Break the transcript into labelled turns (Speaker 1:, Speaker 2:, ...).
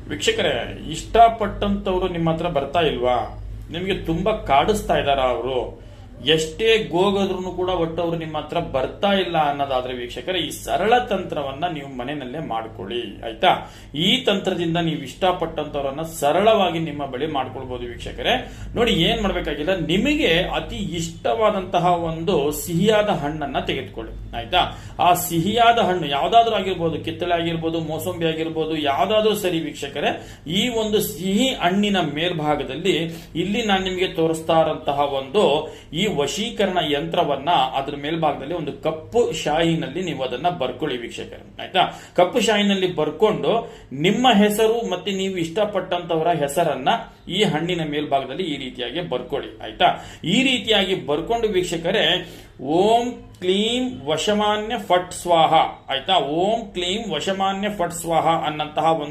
Speaker 1: ವೀಕ್ಷಕರೇ, ಇಷ್ಟಪಟ್ಟಂತವ್ರು ನಿಮ್ಮ ಹತ್ರ ಬರ್ತಾ ಇಲ್ವಾ? ನಿಮಗೆ ತುಂಬಾ ಕಾಡಿಸ್ತಾ ಇದಾರ ಅವರು? ಎಷ್ಟೇ ಗೋಗದ್ರೂ ಕೂಡ ಒಟ್ಟು ಅವರು ನಿಮ್ಮ ಹತ್ರ ಬರ್ತಾ ಇಲ್ಲ ಅನ್ನೋದಾದ್ರೆ ವೀಕ್ಷಕರೇ, ಈ ಸರಳ ತಂತ್ರವನ್ನ ನೀವು ಮನೆಯಲ್ಲೇ ಮಾಡ್ಕೊಳ್ಳಿ. ಆಯ್ತಾ? ಈ ತಂತ್ರದಿಂದ ನೀವು ಇಷ್ಟಪಟ್ಟಂತವರನ್ನ ಸರಳವಾಗಿ ನಿಮ್ಮ ಬಳಿ ಮಾಡ್ಕೊಳ್ಬಹುದು ವೀಕ್ಷಕರೇ. ನೋಡಿ, ಏನ್ ಮಾಡ್ಬೇಕಾಗಿಲ್ಲ, ನಿಮಗೆ ಅತಿ ಇಷ್ಟವಾದಂತಹ ಒಂದು ಸಿಹಿಯಾದ ಹಣ್ಣನ್ನ ತೆಗೆದುಕೊಳ್ಳಿ. ಆಯ್ತಾ? ಆ ಸಿಹಿಯಾದ ಹಣ್ಣು ಯಾವ್ದಾದ್ರೂ ಆಗಿರ್ಬೋದು, ಕಿತ್ತಳೆ ಆಗಿರ್ಬೋದು, ಮೋಸಂಬಿ ಆಗಿರ್ಬೋದು, ಯಾವ್ದಾದ್ರೂ ಸರಿ ವೀಕ್ಷಕರೇ. ಈ ಒಂದು ಸಿಹಿ ಹಣ್ಣಿನ ಮೇಲ್ಭಾಗದಲ್ಲಿ ಇಲ್ಲಿ ನಾನು ನಿಮಗೆ ತೋರಿಸ್ತಾ ಇರಂತಹ ಒಂದು ಈ ವಶೀಕರಣ ಯಂತ್ರವನ್ನ ಅದರ ಮೇಲ್ಭಾಗದಲ್ಲಿ ಒಂದು ಕಪ್ಪು ಶಾಯಿನಲ್ಲಿ ನೀವು ಅದನ್ನ ಬರ್ಕೊಳ್ಳಿ ವೀಕ್ಷಕರೇ. ಆಯ್ತಾ? ಕಪ್ಪು ಶಾಯಿನಲ್ಲಿ ಬರ್ಕೊಂಡು ನಿಮ್ಮ ಹೆಸರು ಮತ್ತೆ ನೀವು ಇಷ್ಟಪಟ್ಟಂತವರ ಹೆಸರನ್ನ ಈ ಹಣ್ಣಿನ ಮೇಲ್ಭಾಗದಲ್ಲಿ ಈ ರೀತಿಯಾಗಿ ಬರ್ಕೊಳ್ಳಿ. ಆಯ್ತಾ? ಈ ರೀತಿಯಾಗಿ ಬರ್ಕೊಂಡು ವೀಕ್ಷಕರೇ, ಓಂ ಕ್ಲೀಂ ವಶಮಾನ್ಯ ಫಟ್ ಸ್ವಾಹ. ಆಯ್ತಾ? ಓಂ ಕ್ಲೀಂ ವಶಮಾನ್ಯ ಫಟ್ ಸ್ವಾಹ ಅನ್ನಂತಹ ಒಂದು